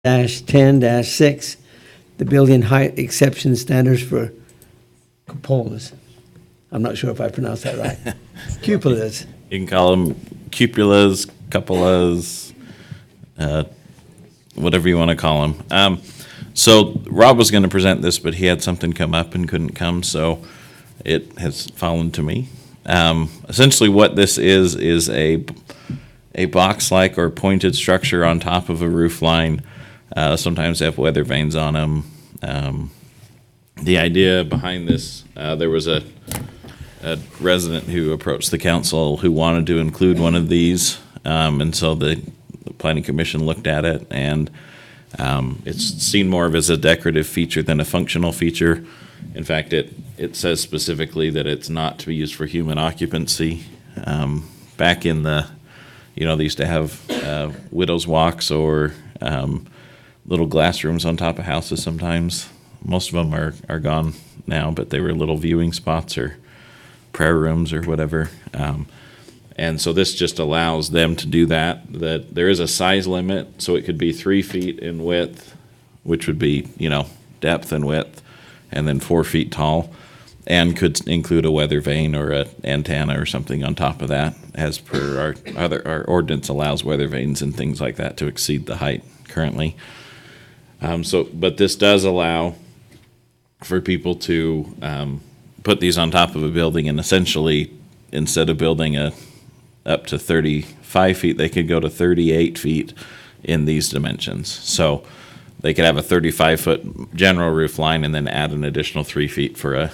11-10-6, the building height exception standards for cupolas. I'm not sure if I pronounced that right. Cupolas. You can call them cupolas, cupolas, whatever you want to call them. So Rob was going to present this, but he had something come up and couldn't come, so it has fallen to me. Essentially what this is a box-like or pointed structure on top of a roof line. Sometimes they have weather vanes on them. The idea behind this, there was a resident who approached the council who wanted to include one of these, and so the planning commission looked at it, and it's seen more of as a decorative feature than a functional feature. In fact, it says specifically that it's not to be used for human occupancy. Back in the, they used to have widows' walks or little glass rooms on top of houses sometimes. Most of them are gone now, but they were little viewing spots or prayer rooms or whatever. And so this just allows them to do that. That there is a size limit, so it could be 3 feet in width, which would be, depth and width, and then 4 feet tall, and could include a weather vane or an antenna or something on top of that, as per our ordinance allows weather vanes and things like that to exceed the height currently. But this does allow for people to put these on top of a building, and essentially, instead of building up to 35 feet, they could go to 38 feet in these dimensions. So they could have a 35-foot general roof line and then add an additional 3 feet for a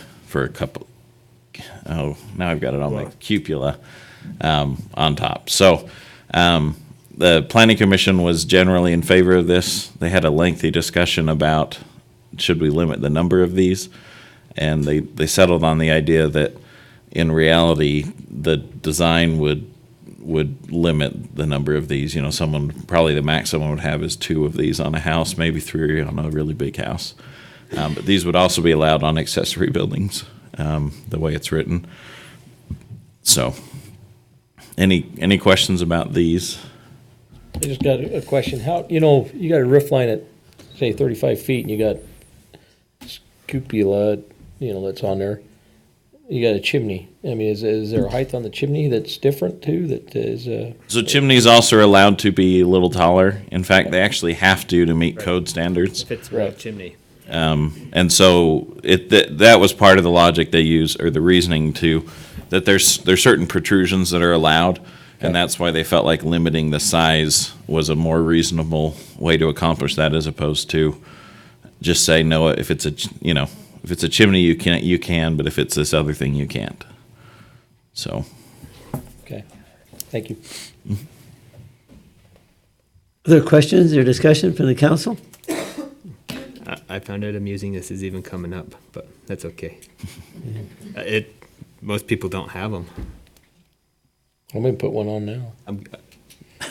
couple. Oh, now I've got it on my cupola on top. So the Planning Commission was generally in favor of this. They had a lengthy discussion about should we limit the number of these, and they settled on the idea that in reality the design would limit the number of these. Someone, probably the maximum would have is 2 of these on a house, maybe 3 on a really big house. But these would also be allowed on accessory buildings, the way it's written. So, any questions about these? I just got a question. How, you got a roof line at, say, 35 feet, and you got cupola, that's on there. You got a chimney. I mean, is there a height on the chimney that's different too? That is. So chimneys also are allowed to be a little taller. In fact, they actually have to meet code standards. If it's a chimney. And so that was part of the logic they use, or the reasoning to, that there's certain protrusions that are allowed, and that's why they felt like limiting the size was a more reasonable way to accomplish that, as opposed to just say no. If it's a chimney, you can, but if it's this other thing, you can't. So. Okay. Thank you. Other questions or discussion from the council? I found it amusing this is even coming up, but that's okay. Most people don't have them. I'm going to put one on now.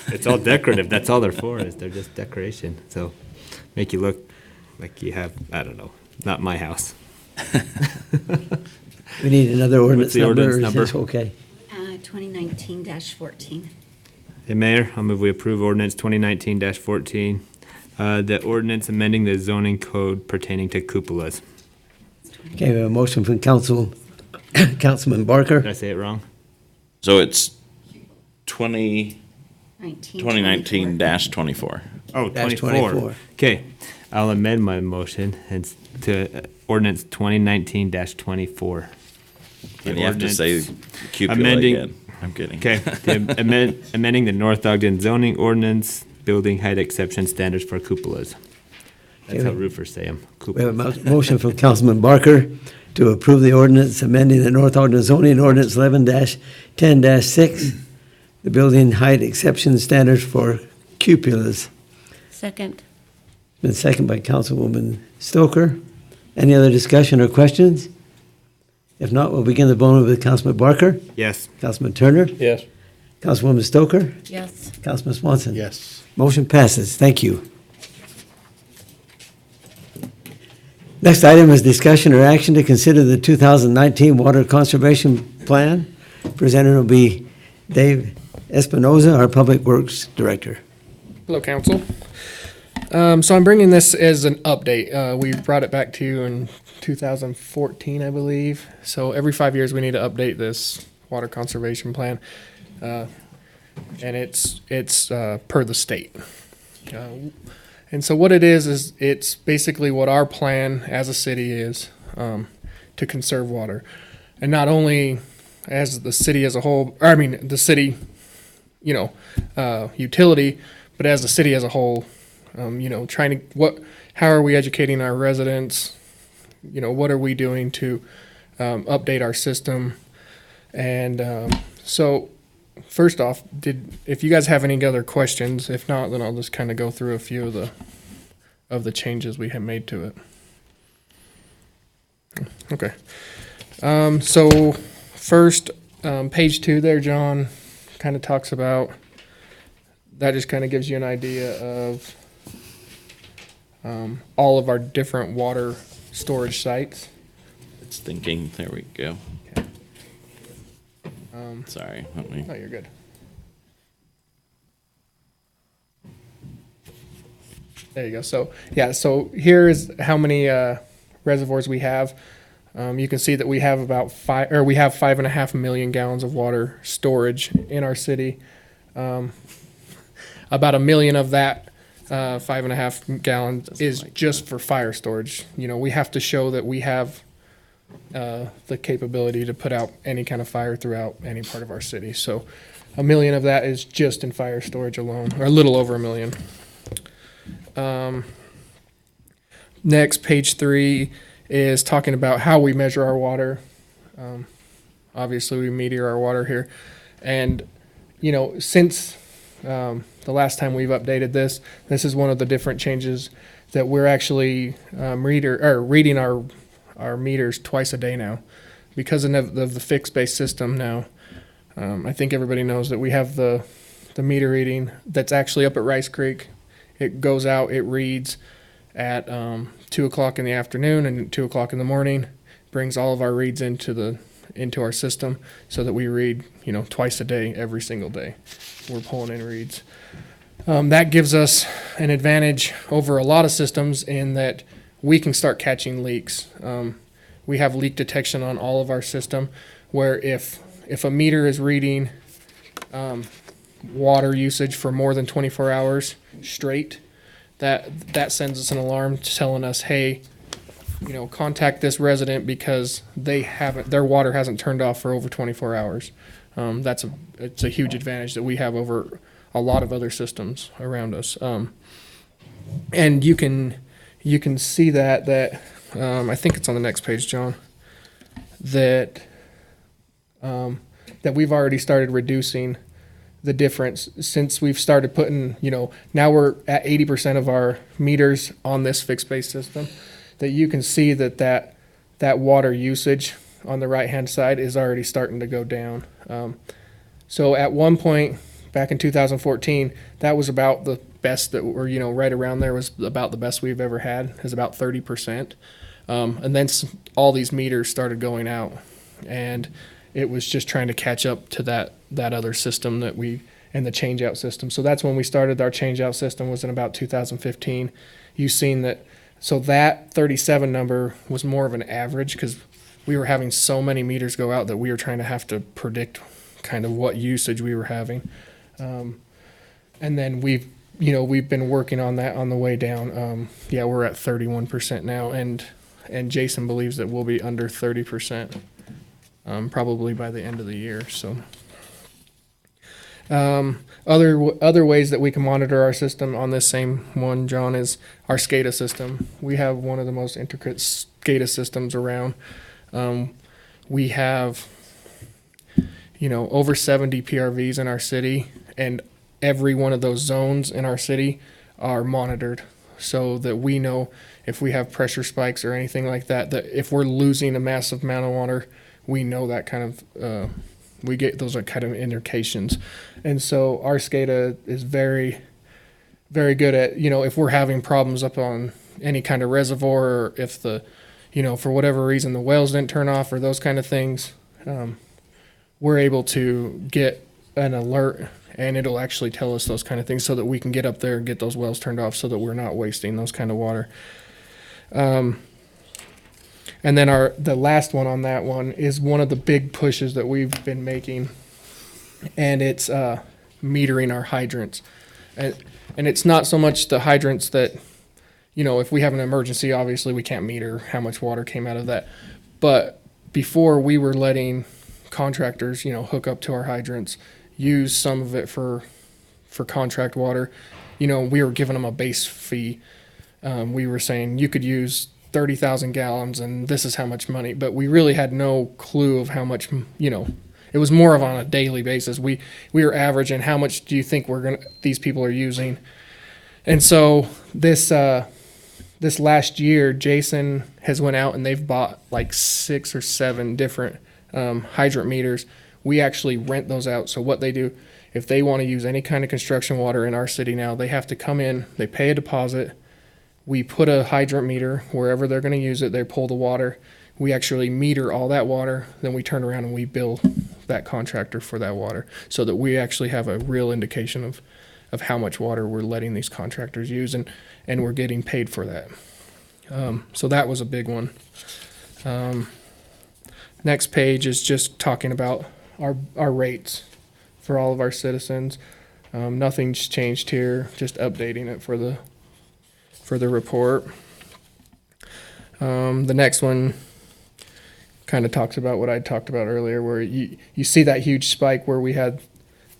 It's all decorative. That's all they're for, is they're just decoration. So make you look like you have, I don't know, not my house. We need another ordinance the number. ordinance Or is number? this okay? 2019-14. Hey, Mayor, I'll move we approve ordinance 2019-14. The ordinance amending the zoning code pertaining to cupolas. Okay, we have a motion from Councilman Barker. Did I say it wrong? So it's 2019-24. Oh, Dash 24. 24. Okay, I'll amend my motion and to ordinance 2019-24. And you have to say cupola amending- again. I'm kidding. Okay, amending the North Ogden zoning ordinance, building height exception standards for cupolas. That's how roofers say them. We have a motion from Councilman Barker to approve the ordinance amending the North Ogden zoning ordinance 11-10-6, the building height exception standards for cupolas. Second. Been seconded by Councilwoman Stoker. Any other discussion or questions? If not, we'll begin the vote with Councilman Barker, Yes. Councilman Turner, Yes. Councilwoman Stoker, Yes. Councilman Swanson. Yes. Motion passes. Thank you. Next item is discussion or action to consider the 2019 Water Conservation Plan. Presenter will be Dave Espinoza, our Public Works Director. Hello, Council. So I'm bringing this as an update. We brought it back to you in 2014, I believe. So every 5 years we need to update this water conservation plan, and it's per the state. And so what it is it's basically what our plan as a city is to conserve water, and not only as the city as a whole. Or I mean the city, utility, but as the city as a whole. How are we educating our residents? What are we doing to update our system? And so first off, if you guys have any other questions, if not, then I'll just kind of go through a few of the changes we have made to it. Okay. So first, page 2 there, John, kind of talks about, that just kind of gives you an idea of all of our different water storage sites. It's thinking. There we go. Okay. Sorry. Let me. Oh, you're good. There you go. So here is how many reservoirs we have. You can see that we have about 5.5 million gallons of water storage in our city. About 1 million of that 5.5 gallons is just for fire storage. We have to show that we have the capability to put out any kind of fire throughout any part of our city. So 1 million of that is just in fire storage alone, or a little over 1 million. Next, page 3 is talking about how we measure our water. Obviously, we meter our water here. And, since the last time we've updated this is one of the different changes that we're actually reading our meters twice a day now, because of the fixed base system now. I think everybody knows that we have the meter reading that's actually up at Rice Creek. It goes out, it reads at 2 o'clock in the afternoon and 2 o'clock in the morning, brings all of our reads into our system, so that we read twice a day, every single day. We're pulling in reads. That gives us an advantage over a lot of systems in that we can start catching leaks. We have leak detection on all of our system, where if a meter is reading water usage for more than 24 hours straight, that sends us an alarm telling us, hey, contact this resident because their water hasn't turned off for over 24 hours. It's a huge advantage that we have over a lot of other systems around us. And you can see that I think it's on the next page, John, that we've already started reducing the difference since we've started putting, now we're at 80% of our meters on this fixed base system, that you can see that water usage on the right-hand side is already starting to go down. So at one point back in 2014, that was about the best that we're, right around there was about the best we've ever had, is about 30%. And then all these meters started going out, and it was just trying to catch up to that other system and the change-out system. So that's when we started our change-out system, was in about 2015. You've seen that. So that 37 number was more of an average, because we were having so many meters go out that we were trying to have to predict kind of what usage we were having. And then we've been working on that on the way down. We're at 31% now, and Jason believes that we'll be under 30%, probably by the end of the year. So other ways that we can monitor our system on this same one, John, is our SCADA system. We have one of the most intricate SCADA systems around. We have over 70 PRVs in our city, and every one of those zones in our city are monitored, so that we know if we have pressure spikes or anything like that, that if we're losing a massive amount of water, we know that kind of, we get those kind of indications. And so our SCADA is very, very good at, if we're having problems up on any kind of reservoir, or if for whatever reason the wells didn't turn off or those kind of things, we're able to get an alert and it'll actually tell us those kind of things so that we can get up there and get those wells turned off so that we're not wasting those kind of water. And then the last one on that one is one of the big pushes that we've been making, and it's metering our hydrants. And it's not so much the hydrants that, you know, if we have an emergency, obviously we can't meter how much water came out of that. But before, we were letting contractors, you know, hook up to our hydrants, use some of it for contract water. You know, we were giving them a base fee. We were saying you could use 30,000 gallons and this is how much money, but we really had no clue of how much, you know, it was more of on a daily basis. We were averaging how much do you think these people are using. And so this last year, Jason has went out and they've bought like 6 or 7 different hydrant meters. We actually rent those out. So what they do, if they want to use any kind of construction water in our city now, they have to come in, they pay a deposit. We put a hydrant meter wherever they're going to use it. They pull the water. We actually meter all that water. Then we turn around and we bill that contractor for that water so that we actually have a real indication of how much water we're letting these contractors use, and we're getting paid for that. So that was a big one. Next page is just talking about our rates for all of our citizens. Nothing's changed here, just updating it for the report. The next one kind of talks about what I talked about earlier, where you see that huge spike where we had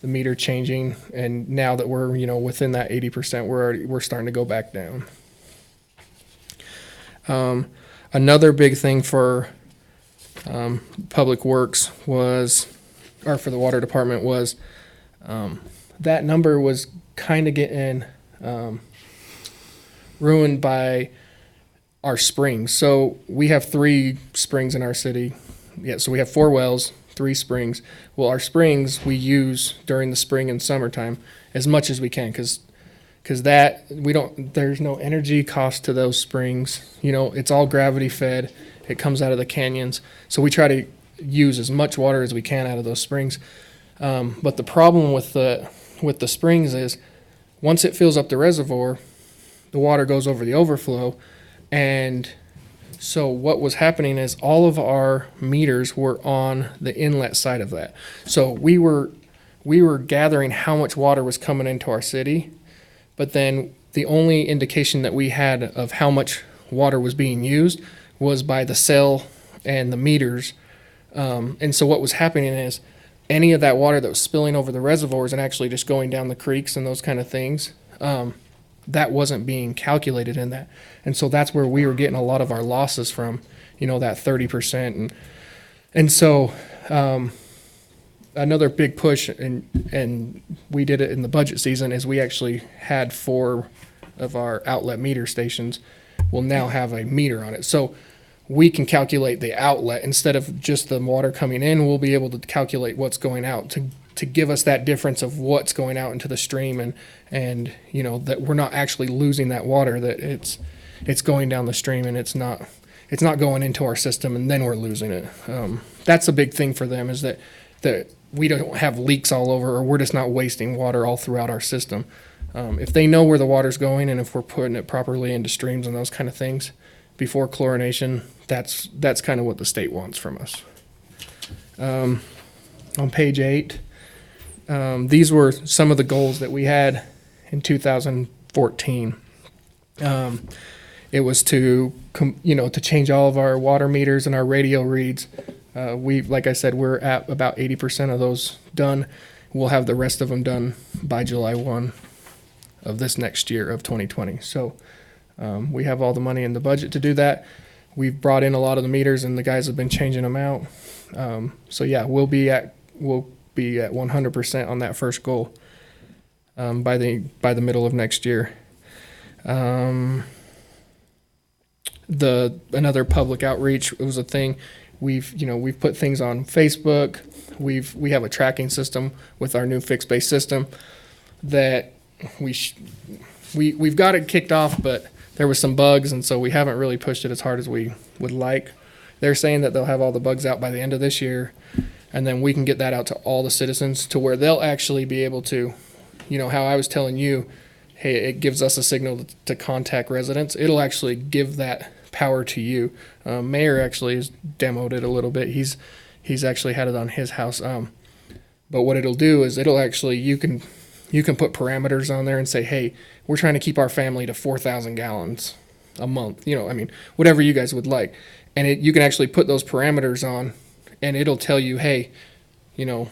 the meter changing, and now that we're, you know, within that 80%, we're starting to go back down. Another big thing for Public Works or for the water department was that number was kind of getting ruined by our springs. So we have 3 springs in our city. Yeah, so we have 4 wells, 3 springs. Well, our springs we use during the spring and summertime as much as we can, because there's no energy cost to those springs. You know, it's all gravity fed. It comes out of the canyons. So we try to use as much water as we can out of those springs. But the problem with the springs is once it fills up the reservoir, the water goes over the overflow. And so what was happening is all of our meters were on the inlet side of that. So we were gathering how much water was coming into our city, but then the only indication that we had of how much water was being used was by the cell and the meters. And so what was happening is any of that water that was spilling over the reservoirs and actually just going down the creeks and those kind of things, that wasn't being calculated in that. And so that's where we were getting a lot of our losses from, you know, that 30%. And so another big push, and we did it in the budget season, is we actually had 4 of our outlet meter stations will now have a meter on it. So we can calculate the outlet instead of just the water coming in. We'll be able to calculate what's going out to give us that difference of what's going out into the stream, and you know, that we're not actually losing that water, that it's going down the stream and it's not going into our system and then we're losing it. That's a big thing for them, is that we don't have leaks all over, or we're just not wasting water all throughout our system. If they know where the water's going and if we're putting it properly into streams and those kind of things before chlorination, that's kind of what the state wants from us. On page 8, these were some of the goals that we had in 2014. It was to change all of our water meters and our radio reads. Like I said, we're at about 80% of those done. We'll have the rest of them done by July 1 of this next year of 2020. So we have all the money in the budget to do that. We've brought in a lot of the meters and the guys have been changing them out. So yeah, we'll be at 100% on that first goal by the middle of next year. Another public outreach was a thing. We've put things on Facebook. We have a tracking system with our new fixed base system that we've got it kicked off, but there was some bugs, and so we haven't really pushed it as hard as we would like. They're saying that they'll have all the bugs out by the end of this year. And then we can get that out to all the citizens to where they'll actually be able to, you know, how I was telling you, hey, it gives us a signal to contact residents. It'll actually give that power to you. Mayor actually has demoed it a little bit. He's actually had it on his house. But what it'll do is it'll actually, you can put parameters on there and say, hey, we're trying to keep our family to 4,000 gallons a month. You know, I mean, whatever you guys would like. And you can actually put those parameters on, and it'll tell you, hey, you know,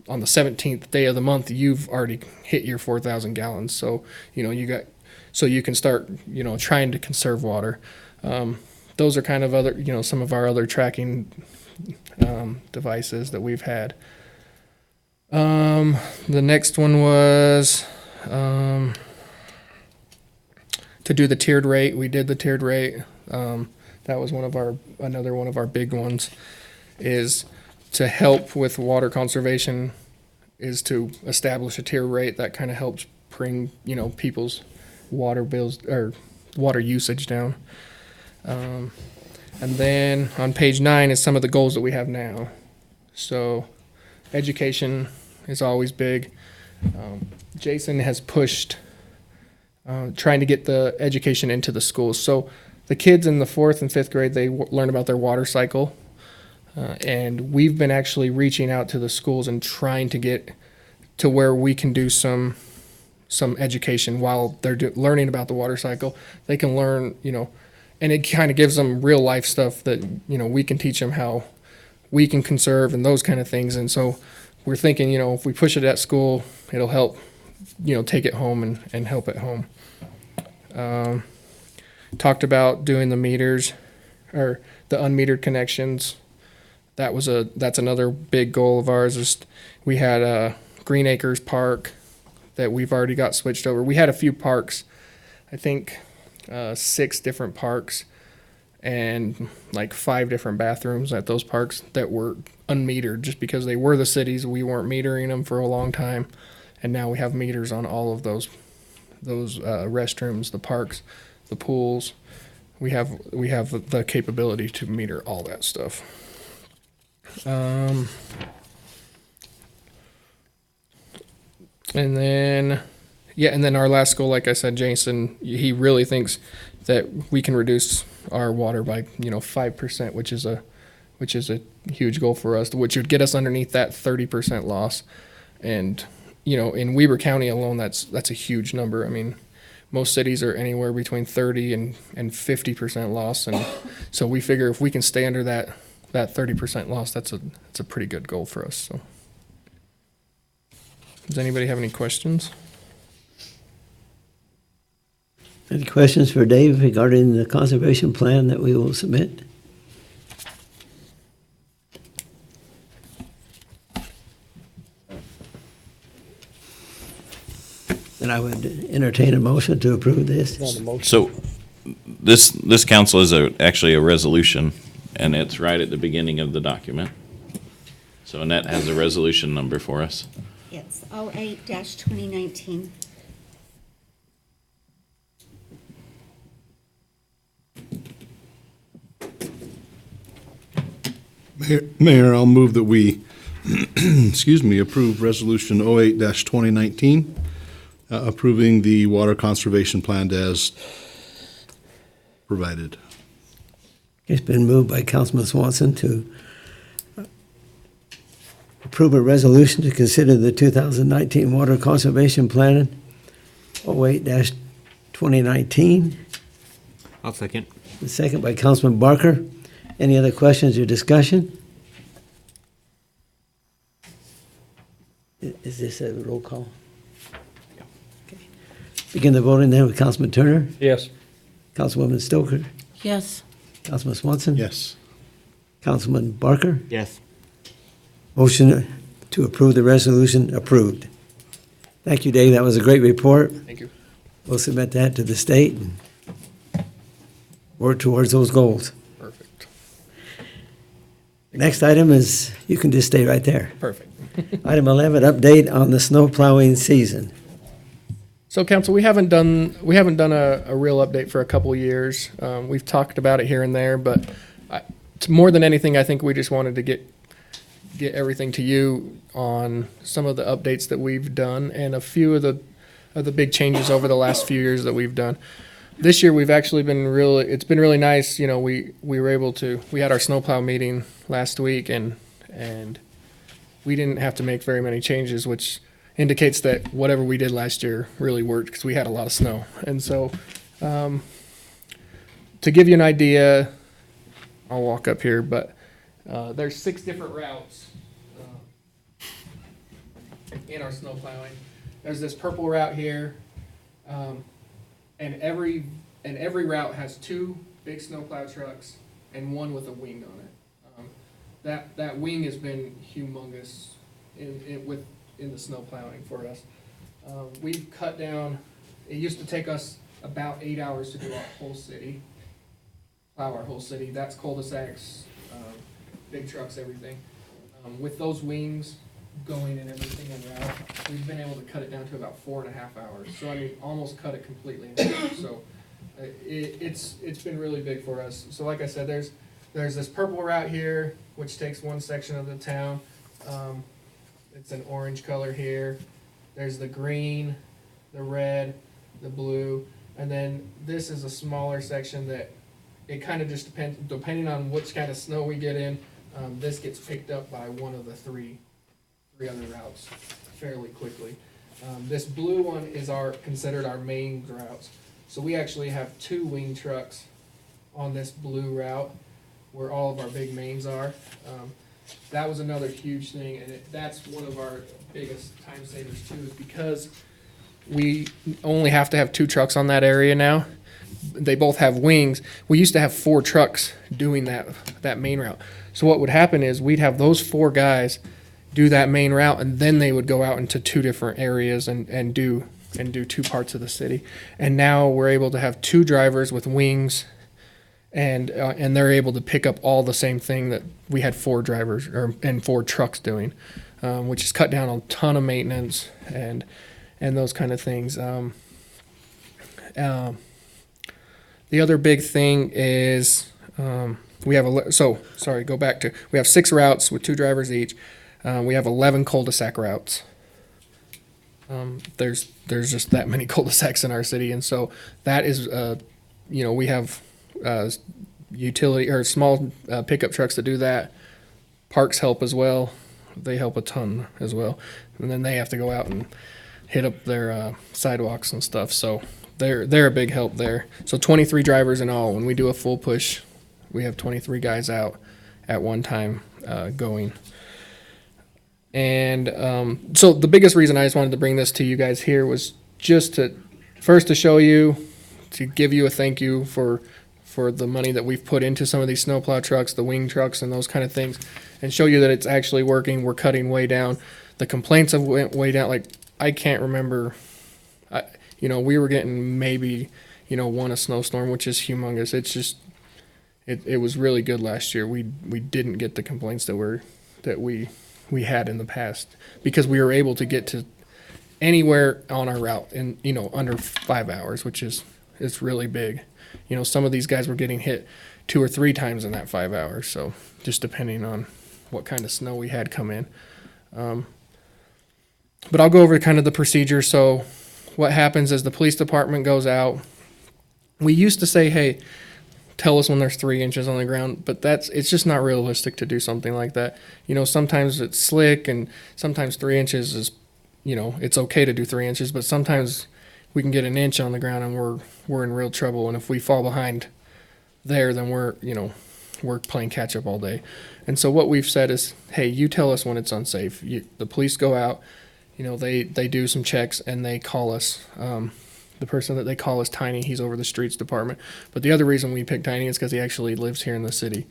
on the 17th day of the month, you've already hit your 4,000 gallons. So, you know, you can start, you know, trying to conserve water. Those are kind of other, you know, some of our other tracking devices that we've had. The next one was to do the tiered rate. We did the tiered rate. That was another one of our big ones, is to help with water conservation, is to establish a tier rate that kind of helps bring, you know, people's water bills or water usage down. And then on page 9 is some of the goals that we have now. So education is always big. Jason has pushed trying to get the education into the schools. So the kids in the 4th and 5th grade, they learn about their water cycle. And we've been actually reaching out to the schools and trying to get to where we can do some education while they're learning about the water cycle. They can learn, you know, and it kind of gives them real life stuff that, you know, we can teach them how we can conserve and those kind of things. And so we're thinking, you know, if we push it at school, it'll help, you know, take it home and help at home. Talked about doing the meters or the unmetered connections. That's another big goal of ours. Is we had Green Acres Park that we've already got switched over. We had a few parks, I think 6 different parks and like 5 different bathrooms at those parks that were unmetered just because they were the cities. We weren't metering them for a long time, and now we have meters on all of those restrooms, the parks, the pools. We have the capability to meter all that stuff. And then our last goal, like I said, Jason, he really thinks that we can reduce our water by, you know, 5%, which is a huge goal for us, which would get us underneath that 30% loss. And, you know, in Weber County alone, that's a huge number. I mean, most cities are anywhere between 30 and 50% loss. And so we figure if we can stay under that 30% loss, that's a pretty good goal for us. So does anybody have any questions? Any questions for Dave regarding the conservation plan that we will submit? And I would entertain a motion to approve this. So this council is actually a resolution, and it's right at the beginning of the document. So Annette has a resolution number for us. It's 08-2019. Mayor, I'll move that we, approve Resolution 08-2019, approving the water conservation plan as provided. It's been moved by Councilman Swanson to approve a resolution to consider the 2019 Water Conservation Plan 08-2019. I'll second. The second by Councilman Barker. Any other questions or discussion? Is this a roll call? Okay. Begin the voting then with Councilman Turner, Yes. Councilwoman Stoker, Yes. Councilman Swanson. Yes. Councilman Barker. Yes. Motion to approve the resolution approved. Thank you, Dave. That was a great report. Thank you. We'll submit that to the state and work towards those goals. Perfect. Next item is, you can just stay right there. Perfect. Item 11, update on the snow plowing season. So, council, we haven't done a real update for a couple of years. We've talked about it here and there, but more than anything, I think we just wanted to get everything to you on some of the updates that we've done and a few of the big changes over the last few years that we've done. This year we've actually been it's been really nice. You know, we were able to, we had our snowplow meeting last week and we didn't have to make very many changes, which indicates that whatever we did last year really worked because we had a lot of snow. And so, to give you an idea, I'll walk up here, but there's 6 different routes in our snow plowing. There's this purple route here, and every route has 2 big snowplow trucks and 1 with a wing on it. That wing has been humongous in the snow plowing for us. We've cut down. It used to take us about 8 hours to do our whole city, plow our whole city. That's cul-de-sacs, big trucks, everything. With those wings going and everything en route, we've been able to cut it down to about 4.5 hours. So I mean, almost cut it completely in half. So it's been really big for us. So like I said, there's this purple route here, which takes one section of the town. It's an orange color here. There's the green, the red, the blue, and then this is a smaller section that it kind of just depending on which kind of snow we get in. This gets picked up by one of the three other routes fairly quickly. This blue one is considered our main routes. So we actually have 2 wing trucks on this blue route where all of our big mains are. That was another huge thing, and that's one of our biggest time savers too, is because we only have to have 2 trucks on that area now. They both have wings. We used to have 4 trucks doing that main route. So what would happen is we'd have those 4 guys do that main route, and then they would go out into 2 different areas and do 2 parts of the city. And now we're able to have 2 drivers with wings, and they're able to pick up all the same thing that we had 4 drivers and 4 trucks doing, which has cut down a ton of maintenance and those kind of things. The other big thing is we have we have 6 routes with 2 drivers each. We have 11 cul-de-sac routes. There's just that many cul-de-sacs in our city, and so that is we have utility or small pickup trucks that do that. Parks help as well. They help a ton as well, and then they have to go out and hit up their sidewalks and stuff. So they're a big help there. So 23 drivers in all. When we do a full push, we have 23 guys out at one time going. And so the biggest reason I just wanted to bring this to you guys here was just to show you, to give you a thank you for the money that we've put into some of these snowplow trucks, the wing trucks and those kind of things, and show you that it's actually working. We're cutting way down. The complaints have went way down. Like, I can't remember, we were getting maybe, 1 a snowstorm, which is humongous. It's just, it was really good last year. We didn't get the complaints that we had in the past because we were able to get to anywhere on our route in, under 5 hours, which is, it's really big. Some of these guys were getting hit 2 or 3 times in that 5 hours. So just depending on what kind of snow we had come in. But I'll go over kind of the procedure. So what happens is the police department goes out. We used to say, hey, tell us when there's 3 inches on the ground, but it's just not realistic to do something like that. Sometimes it's slick, and sometimes 3 inches is, it's okay to do 3 inches, but sometimes we can get an inch on the ground and we're in real trouble. And if we fall behind there, then we're playing catch up all day. And so what we've said is, hey, you tell us when it's unsafe. The police go out, they do some checks and they call us. The person that they call is Tiny. He's over the streets department. But the other reason we picked Tiny is because he actually lives here in the city.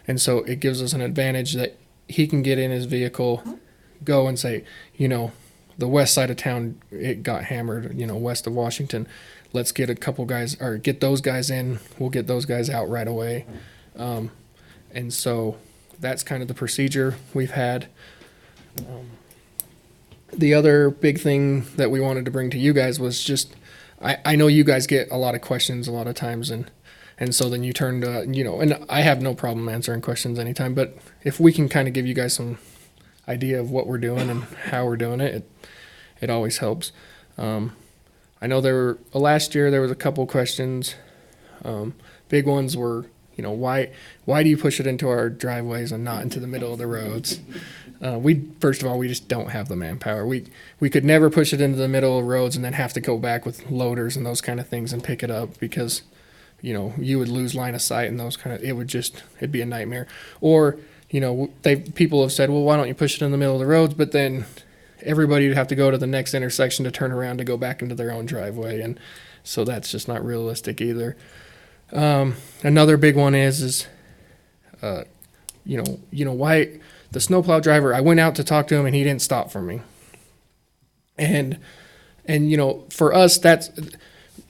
And so it gives us an advantage that he can get in his vehicle, go and say, the west side of town, it got hammered, west of Washington. Let's get a couple guys, or get those guys in. We'll get those guys out right away. And so that's kind of the procedure we've had. The other big thing that we wanted to bring to you guys was just, I know you guys get a lot of questions a lot of times, and so then you turn to, and I have no problem answering questions anytime, but if we can kind of give you guys idea of what we're doing and how we're doing it, it always helps. I know last year there was a couple questions. Big ones were, why do you push it into our driveways and not into the middle of the roads? First of all, we just don't have the manpower. We could never push it into the middle of roads and then have to go back with loaders and those kind of things and pick it up because, you would lose line of sight and it'd be a nightmare. Or, people have said, well, why don't you push it in the middle of the roads? But then everybody would have to go to the next intersection to turn around to go back into their own driveway. And so that's just not realistic either. Another big one is why the snowplow driver, I went out to talk to him and he didn't stop for me. And for us, that's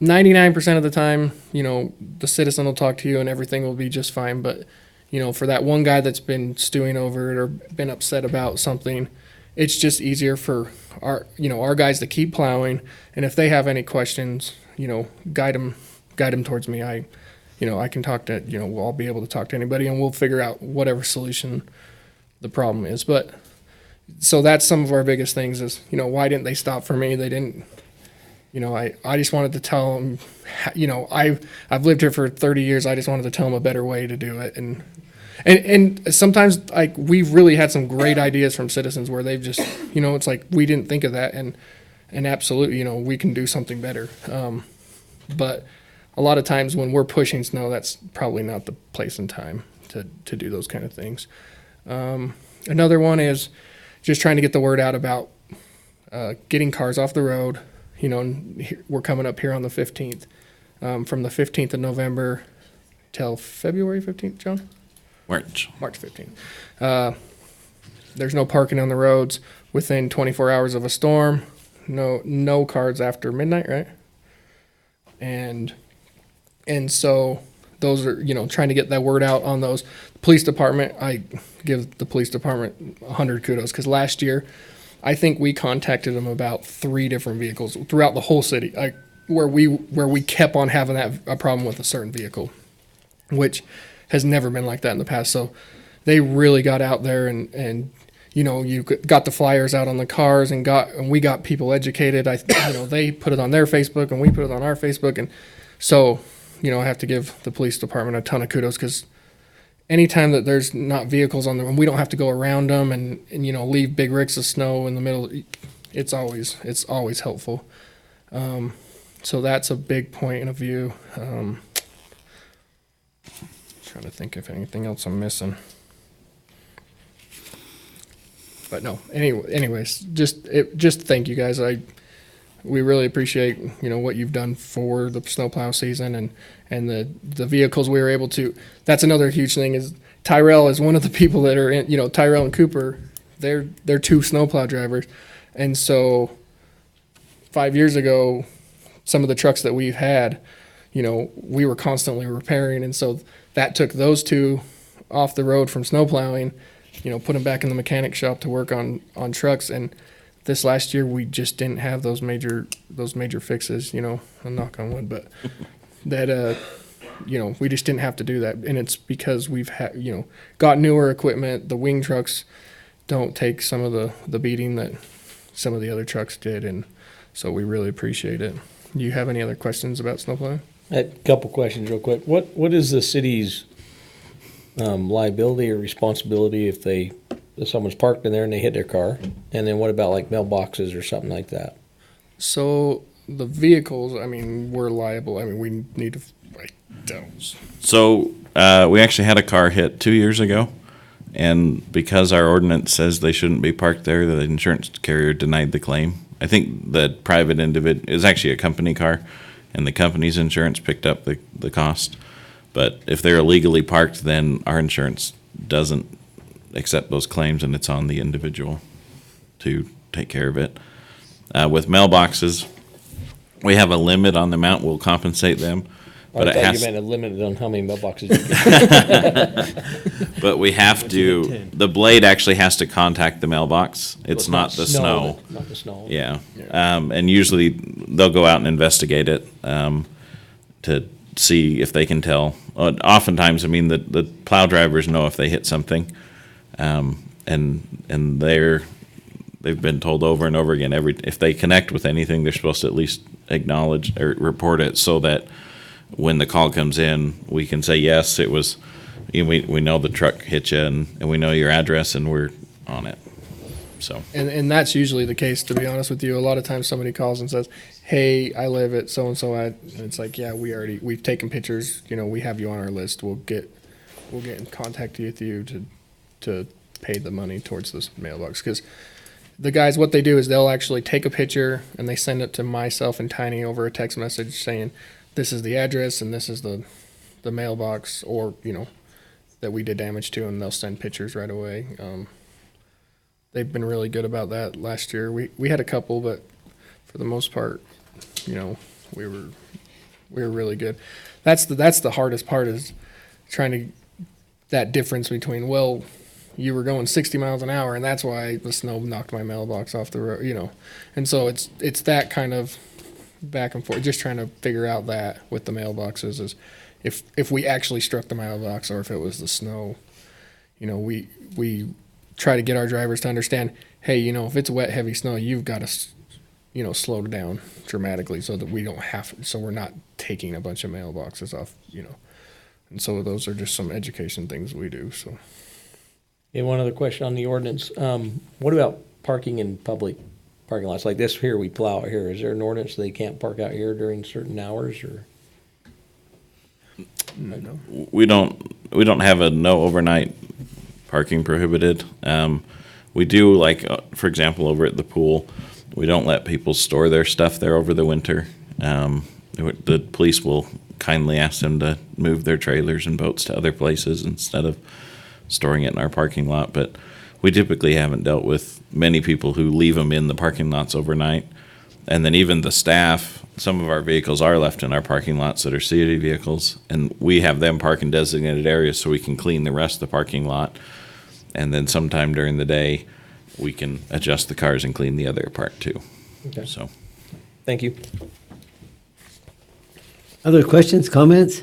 99% of the time, the citizen will talk to you and everything will be just fine. But, for that one guy that's been stewing over it or been upset about something, it's just easier for our guys to keep plowing. And if they have any questions, guide them towards me. I can talk to, I'll be able to talk to anybody and we'll figure out whatever solution the problem is. But so that's some of our biggest things is, why didn't they stop for me? They didn't, I just wanted to tell them, I've lived here for 30 years. I just wanted to tell them a better way to do it. And sometimes we've really had some great ideas from citizens where they've just, it's like, we didn't think of that. And absolutely, we can do something better. But a lot of times when we're pushing snow, that's probably not the place and time to do those kind of things. Another one is just trying to get the word out about getting cars off the road. We're coming up here on the 15th. From the 15th of November till February 15th, John? March. March 15th. There's no parking on the roads within 24 hours of a storm. No cars after midnight, right? And so those are, trying to get that word out on those. Police department, I give the police department 100 kudos because last year, I think we contacted them about 3 different vehicles throughout the whole city, where we kept on having a problem with a certain vehicle, which has never been like that in the past. So they really got out there and you got the flyers out on the cars and we got people educated. They put it on their Facebook and we put it on our Facebook. And so, I have to give the police department a ton of kudos because anytime that there's not vehicles on them and we don't have to go around them and leave big ricks of snow in the middle, it's always helpful. So that's a big point of view. Trying to think if anything else I'm missing. But no, anyways, just thank you guys. We really appreciate, what you've done for the snowplow season and the vehicles we were able to. That's another huge thing is Tyrell is one of the people that are in, Tyrell and Cooper, they're 2 snowplow drivers. And so 5 years ago, some of the trucks that we've had, we were constantly repairing. And so that took those 2 off the road from snowplowing, put them back in the mechanic shop to work on trucks. And this last year, we just didn't have those major fixes, I'll knock on wood, but that, we just didn't have to do that. And it's because we've got newer equipment. The wing trucks don't take some of the beating that some of the other trucks did. And so we really appreciate it. Do you have any other questions about snowplowing? A couple questions real quick. What is the city's liability or responsibility if someone's parked in there and they hit their car? And then what about like mailboxes or something like that? So the vehicles, we're liable. We need to write those. So we actually had a car hit 2 years ago, and because our ordinance says they shouldn't be parked there, the insurance carrier denied the claim. I think the private individual, it was actually a company car, and the company's insurance picked up the cost. But if they're illegally parked, then our insurance doesn't accept those claims, and it's on the individual to take care of it. With mailboxes, we have a limit on the amount we'll compensate them. But I it thought has, you meant limited on how many mailboxes you can. but we have to, the blade actually has to contact the mailbox. It's not the snow. Not the snow. Yeah. And usually they'll go out and investigate it to see if they can tell. Oftentimes, the plow drivers know if they hit something. And and they've been told over and over again, if they connect with anything, they're supposed to at least acknowledge or report it, so that when the call comes in, we can say, yes, it was, we know the truck hit you, and we know your address, and we're on it. So, And that's usually the case, to be honest with you. A lot of times somebody calls and says, hey, I live at so-and-so, and it's like, yeah, we've taken pictures, we have you on our list. We'll get in contact with you to pay the money towards this mailbox. Because the guys, what they do is they'll actually take a picture and they send it to myself and Tiny over a text message saying, this is the address and this is the mailbox, or, that we did damage to, and they'll send pictures right away. They've been really good about that. Last year we had a couple, but for the most part, we were really good. That's the hardest part, is trying to, that difference between, well, you were going 60 miles an hour and that's why the snow knocked my mailbox off the road, and so it's that kind of back and forth, just trying to figure out that with the mailboxes, is if we actually struck the mailbox or if it was the snow. We try to get our drivers to understand, hey, if it's wet, heavy snow, you've got to, slow it down dramatically so that we don't so we're not taking a bunch of mailboxes off, And so those are just some education things we do, so. And one other question on the ordinance. What about parking in public parking lots? Like this here, we plow out here. Is there an ordinance they can't park out here during certain hours, or? No. we don't have a no overnight parking prohibited. We do, like, for example, over at the pool, we don't let people store their stuff there over the winter. The police will kindly ask them to move their trailers and boats to other places instead of storing it in our parking lot. But we typically haven't dealt with many people who leave them in the parking lots overnight. And then even the staff, some of our vehicles are left in our parking lots that are city vehicles, and we have them park in designated areas so we can clean the rest of the parking lot. And then sometime during the day, we can adjust the cars and clean the other part too. Okay. So, Thank you. Other questions, comments?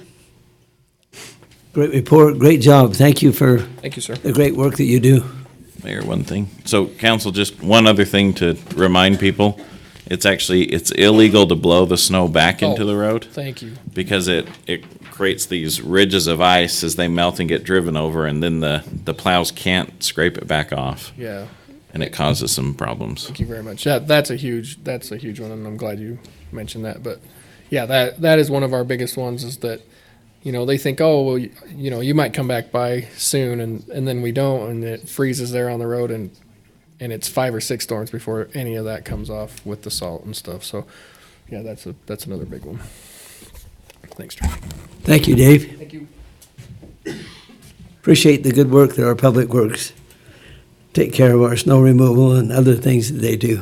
Great report, great job. Thank you for Thank you, sir. the great work that you do. Mayor, one thing. So, council, just one other thing to remind people. It's illegal to blow the snow back into Oh. the road, Thank you. because it creates these ridges of ice as they melt and get driven over, and then the plows can't scrape it back off, Yeah. and it causes some problems. Thank you very much. Yeah, that's a huge one, and I'm glad you mentioned that. But yeah, that is one of our biggest ones, is that, they think, oh, well, you might come back by soon, and then we don't, and it freezes there on the road, and it's 5 or 6 storms before any of that comes off with the salt and stuff. So yeah, that's another big one. Thanks, Trey. Thank you, Dave. Thank you. Appreciate the good work that our public works take care of our snow removal and other things that they do.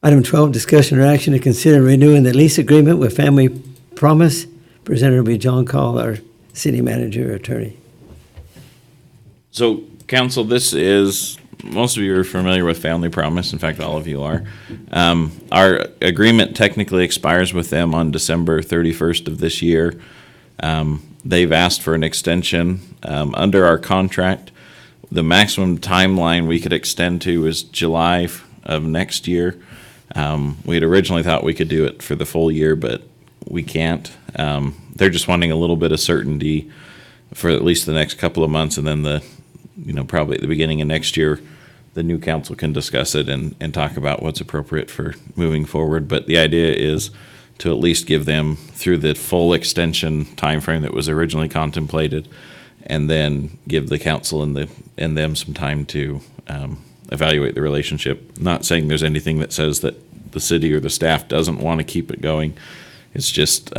Item 12, discussion or action to consider renewing the lease agreement with Family Promise. Presenter will be John Call, our city manager attorney. So, council, this is, most of you are familiar with Family Promise. In fact, all of you are. Our agreement technically expires with them on December 31st of this year. They've asked for an extension. Under our contract, the maximum timeline we could extend to is July of next year. We had originally thought we could do it for the full year, but we can't. They're just wanting a little bit of certainty for at least the next couple of months, and then probably at the beginning of next year, the new council can discuss it and talk about what's appropriate for moving forward. But the idea is to at least give them through the full extension timeframe that was originally contemplated, and then give the council and them some time to evaluate the relationship. Not saying there's anything that says that the city or the staff doesn't want to keep it going. It's just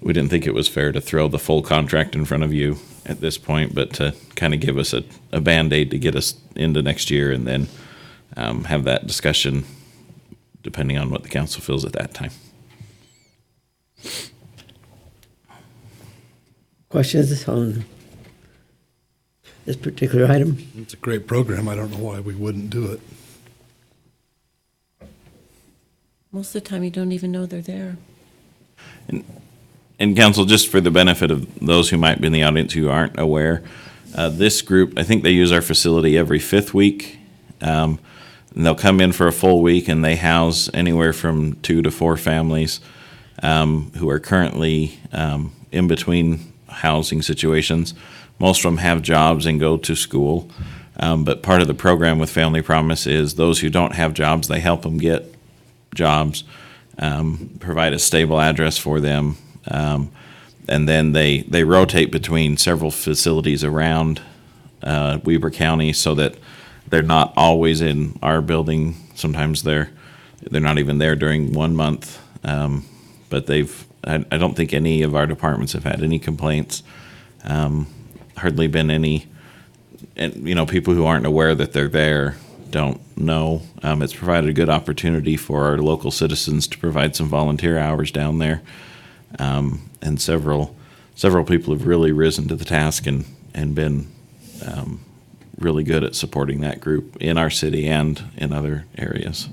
we didn't think it was fair to throw the full contract in front of you at this point, but to kind of give us a Band-Aid to get us into next year, and then have that discussion depending on what the council feels at that time. Questions on this particular item? It's a great program. I don't know why we wouldn't do it. Most of the time, you don't even know they're there. And council, just for the benefit of those who might be in the audience who aren't aware, This group, I think they use our facility every fifth week. And they'll come in for a full week, and they house anywhere from 2 to 4 families who are currently in between housing situations. Most of them have jobs and go to school. But part of the program with Family Promise is those who don't have jobs, they help them get jobs, provide a stable address for them, and then they rotate between several facilities around Weber County so that they're not always in our building. Sometimes they're not even there during 1 month. But I don't think any of our departments have had any complaints. Hardly been any, and people who aren't aware that they're there don't know. It's provided a good opportunity for our local citizens to provide some volunteer hours down there. And several people have really risen to the task and been really good at supporting that group in our city and in other areas.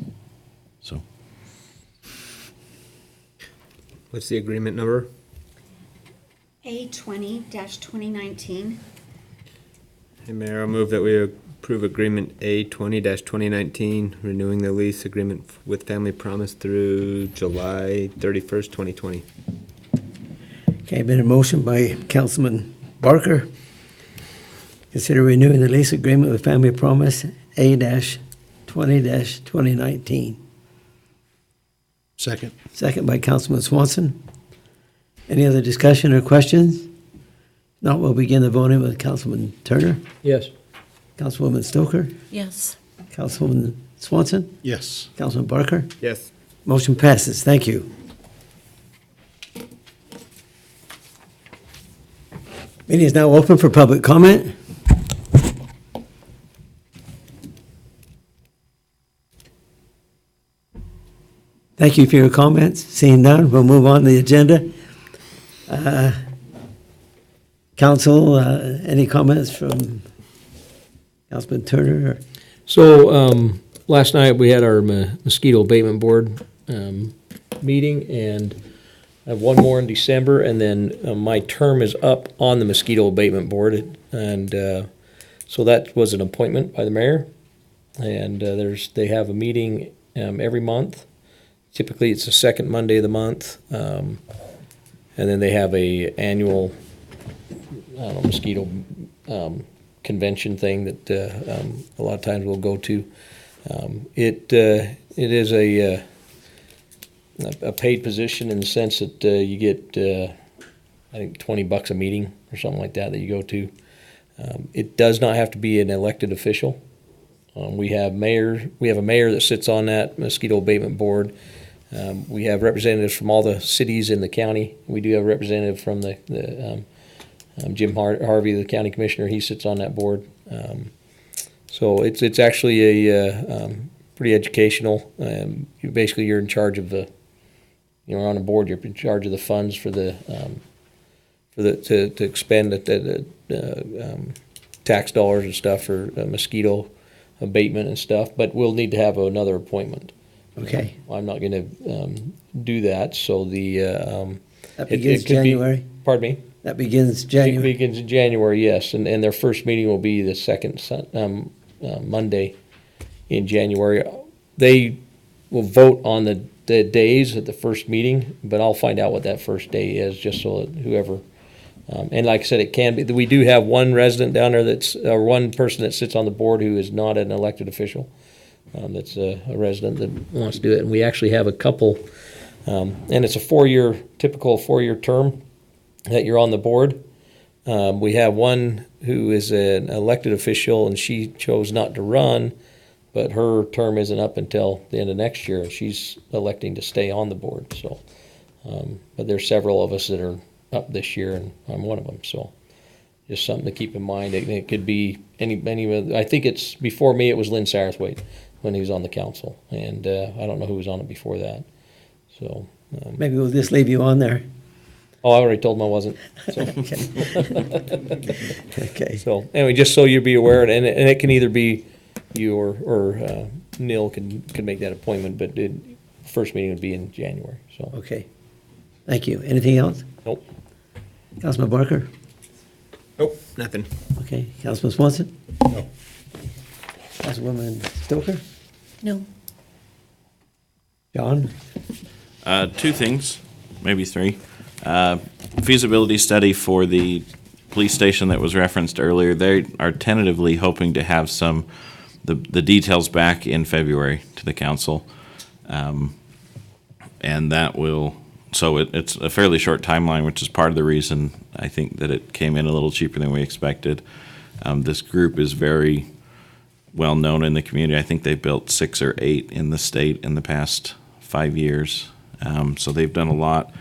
So, What's the agreement number? A20-2019. Hey, Mayor, I'll move that we approve agreement A20-2019, renewing the lease agreement with Family Promise through July 31st, 2020. Okay, been a motion by Councilman Barker. Consider renewing the lease agreement with Family Promise A-20-2019. Second. Second by Councilman Swanson. Any other discussion or questions? Not, we'll begin the voting with Councilman Turner, Yes. Councilwoman Stoker, Yes. Councilwoman Swanson, Yes. Councilman Barker. Yes. Motion passes. Thank you. Meeting is now open for public comment. Thank you for your comments. Seeing none, we'll move on to the agenda. Council, any comments from Councilman Turner? So, last night we had our mosquito abatement board, meeting, and I have one more in December, and then my term is up on the mosquito abatement board, and, so that was an appointment by the mayor. And, they have a meeting, every month. Typically, it's the second Monday of the month, and then they have a annual, mosquito, convention thing that a lot of times we'll go to. It is a paid position in the sense that you get I think $20 a meeting or something like that you go to. It does not have to be an elected official. We have a mayor that sits on that mosquito abatement board. We have representatives from all the cities in the county. We do have a representative from the Jim Harvey, the county commissioner. He sits on that board. So it's actually a pretty educational. You're in charge of you're on a board. You're in charge of the funds for to expend the tax dollars and stuff for mosquito abatement and stuff. But we'll need to have another appointment. Okay. I'm not going to do that. So That begins January? Pardon me. That begins It January? begins in January, yes, and their first meeting will be the second Monday in January. They will vote on the days at the first meeting, but I'll find out what that first day is, just so that whoever, and like I said, it can be, we do have one resident down there one person that sits on the board who is not an elected official, that's a resident that wants to do it, and we actually have a couple, and it's a typical four-year term that you're on the board. We have one who is an elected official, and she chose not to run, but her term isn't up until the end of next year, and she's electing to stay on the board. So, but there's several of us that are up this year, and I'm one of them. So, just something to keep in mind. It could be any. I think it's before me. It was Lynn Saraswaite when he was on the council, and I don't know who was on it before that. So Maybe we'll just leave you on there. Oh, I already told him I wasn't. So. Okay. So anyway, just so you be aware, and it can either be you or Neil can make that appointment, but first meeting would be in January. So Okay. Thank you. Anything else? nope. Councilman Barker? Nope, nothing. Okay, Councilman Swanson? No. Councilwoman Stoker? No. John? Two things, maybe three. Feasibility study for the police station that was referenced earlier. They are tentatively hoping to have the details back in February to the council. And that will, so it's a fairly short timeline, which is part of the reason I think that it came in a little cheaper than we expected. This group is very well known in the community. I think they built 6 or 8 in the state in the past 5 years. So they've done a lot.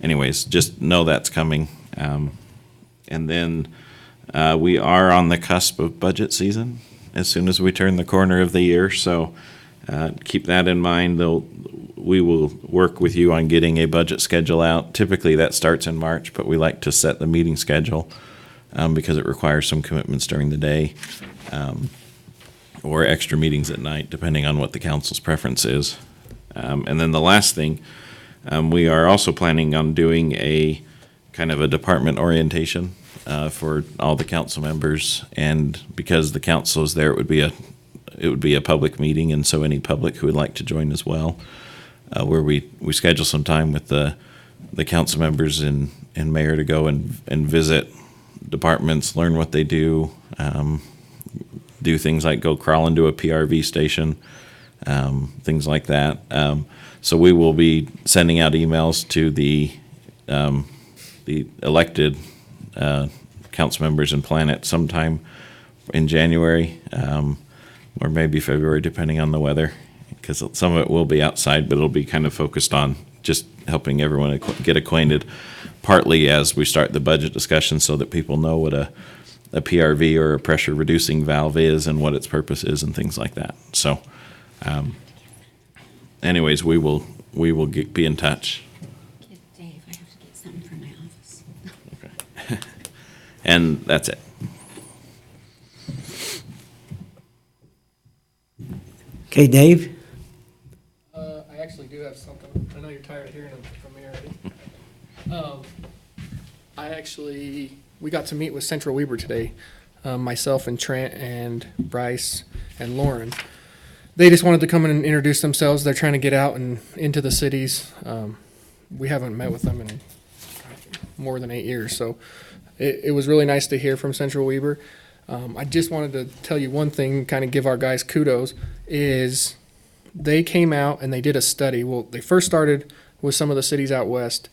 Anyways, just know that's coming. And then we are on the cusp of budget season as soon as we turn the corner of the year. So keep that in mind. We will work with you on getting a budget schedule out. Typically that starts in March, but we like to set the meeting schedule because it requires some commitments during the day or extra meetings at night, depending on what the council's preference is. And then the last thing, we are also planning on doing a kind of a department orientation for all the council members. And because the council is there, it would be a public meeting, and so any public who would like to join as well, where we schedule some time with the council members and mayor to go and visit departments, learn what they do, do things like go crawl into a PRV station, things like that. So we will be sending out emails to the elected council members and Planet sometime in January or maybe February, depending on the weather, because some of it will be outside, but it'll be kind of focused on just helping everyone get acquainted, partly as we start the budget discussion so that people know what a PRV or a pressure reducing valve is and what its purpose is and things like that. So anyways, we will be in touch. Dave, I have to get something from my office. And that's it. Okay, Dave? I actually do have something. I know you're tired of hearing them from me already. We got to meet with Central Weber today, myself and Trent and Bryce and Lauren. They just wanted to come in and introduce themselves. They're trying to get out and into the cities. We haven't met with them in more than 8 years, so it was really nice to hear from Central Weber. I just wanted to tell you one thing, kind of give our guys kudos, is they came out and they did a study. Well, they first started with some of the cities out west,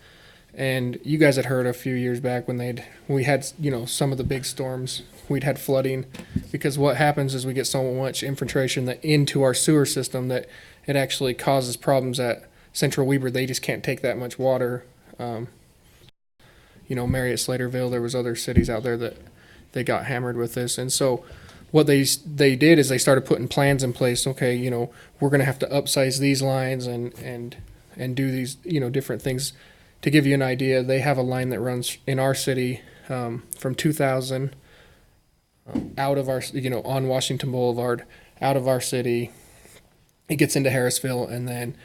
and you guys had heard a few years back when we had some of the big storms, we'd had flooding, because what happens is we get so much infiltration into our sewer system that it actually causes problems at Central Weber. They just can't take that much water. Marriott, Slaterville, there was other cities out there that they got hammered with this. And so what they did is they started putting plans in place. Okay, we're going to have to upsize these lines and do these, different things. To give you an idea, they have a line that runs in our city from 2000 out of our, on Washington Boulevard, out of our city. It gets into Harrisville and then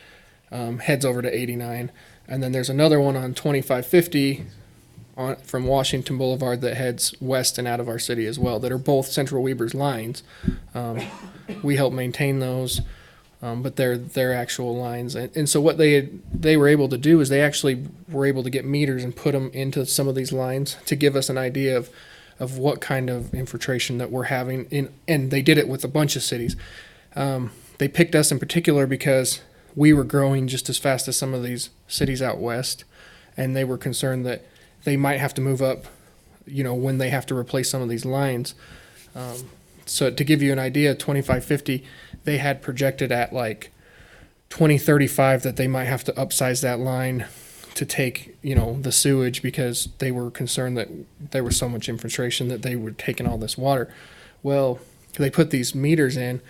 heads over to 89. And then there's another one on 2550 from Washington Boulevard that heads west and out of our city as well, that are both Central Weber's lines. We help maintain those, but they're actual lines. And so what they were able to do is they actually were able to get meters and put them into some of these lines to give us an idea of what kind of infiltration that we're having. And they did it with a bunch of cities. They picked us in particular because we were growing just as fast as some of these cities out west, and they were concerned that they might have to move up, when they have to replace some of these lines. So to give you an idea, 2550, they had projected at like 2035 that they might have to upsize that line to take, the sewage, because they were concerned that there was so much infiltration that they were taking all this water. Well, they put these meters in,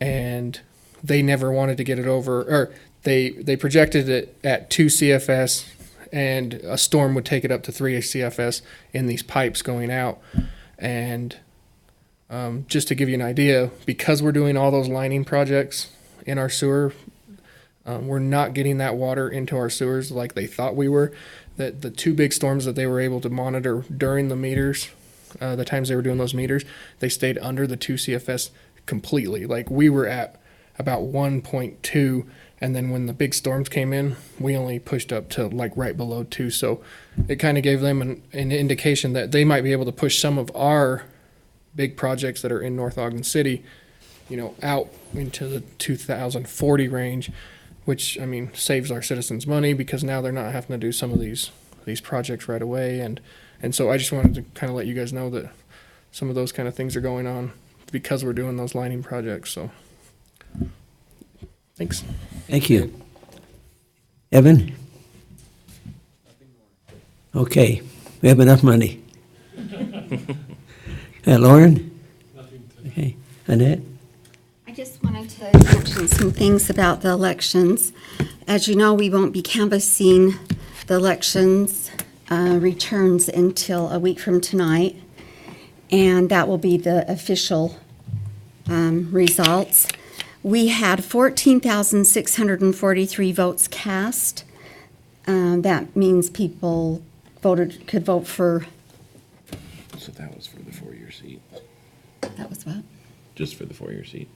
and they never wanted to get it over, or they projected it at 2 CFS, and a storm would take it up to 3 CFS in these pipes going out. And just to give you an idea, because we're doing all those lining projects in our sewer, we're not getting that water into our sewers like they thought we were. That the 2 big storms that they were able to monitor during the meters, the times they were doing those meters, they stayed under the 2 CFS completely. Like we were at about 1.2, and then when the big storms came in, we only pushed up to like right below 2. So it kind of gave them an indication that they might be able to push some of our big projects that are in North Ogden City, you know, out into the 2040 range, which, I mean, saves our citizens money because now they're not having to do some of these projects right away. And so I just wanted to kind of let you guys know that some of those kind of things are going on because we're doing those lining projects. So thanks. Thank you. Evan? Okay, we have enough money. Lauren? Okay, Annette? I just wanted to mention some things about the elections. As you know, we won't be canvassing the elections returns until a week from tonight, and that will be the official results. We had 14,643 votes cast. That means people could vote for. So that was for the 4-year seat, That was what? just for the 4-year seat.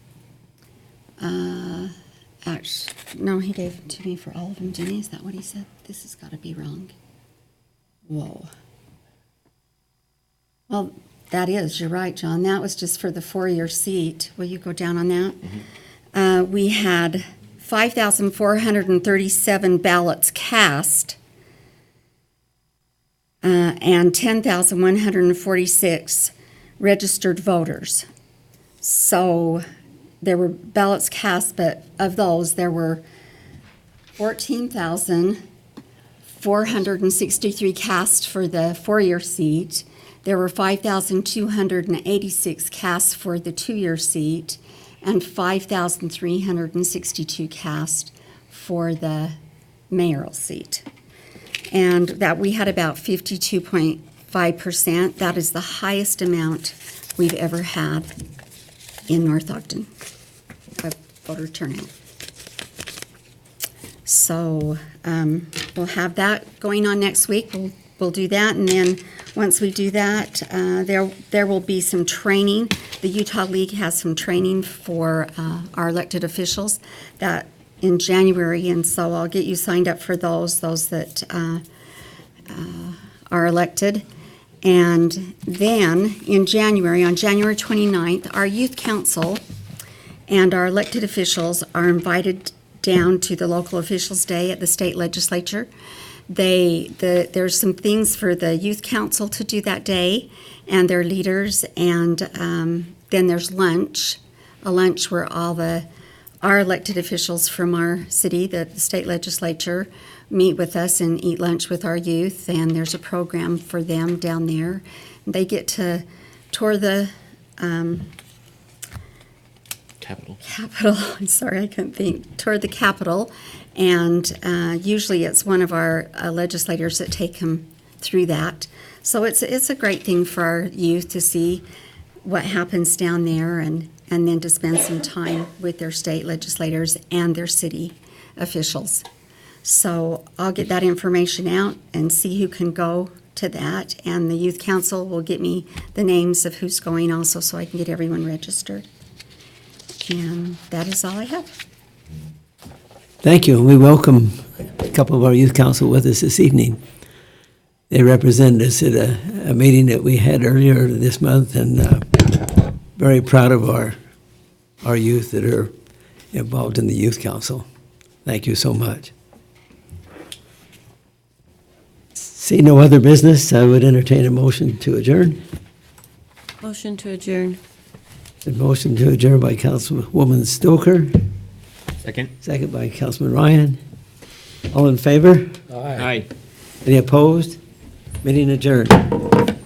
Actually, no, he gave it to me for all of them, Jenny. Is that what he said? This has got to be wrong. Whoa. Well, that is, you're right, John. That was just for the 4-year seat. Will you go down on that? We had 5,437 ballots cast and 10,146 registered voters. So there were ballots cast, but of those, there were 14,463 cast for the 4-year seat. There were 5,286 cast for the 2-year seat, and 5,362 cast for the mayoral seat. And that we had about 52.5%. That is the highest amount we've ever had in North Ogden of voter turnout. So we'll have that going on next week. We'll do that, and then once we do that, there will be some training. The Utah League has some training for our elected officials that in January, and so I'll get you signed up for those that are elected. And then in January, on January 29th, our youth council and our elected officials are invited down to the local officials' day at the state legislature. There's some things for the youth council to do that day and their leaders, and then there's lunch, a lunch where all our elected officials from our city, the state legislature, meet with us and eat lunch with our youth, and there's a program for them down there. They get to tour the Capital. I'm sorry, I couldn't think. Toward the Capitol, and usually it's one of our legislators that take them through that. So it's a great thing for our youth to see what happens down there, and then to spend some time with their state legislators and their city officials. So I'll get that information out and see who can go to that, and the youth council will get me the names of who's going also, so I can get everyone registered. And that is all I have. Thank you. We welcome a couple of our youth council with us this evening. They represented us at a meeting that we had earlier this month, and very proud of our youth that are involved in the youth council. Thank you so much. See no other business, I would entertain a motion to adjourn. Motion to adjourn. A motion to adjourn by Councilwoman Stoker, Second? second by Councilman Ryan. All in favor? Aye. Any opposed? Meeting adjourned.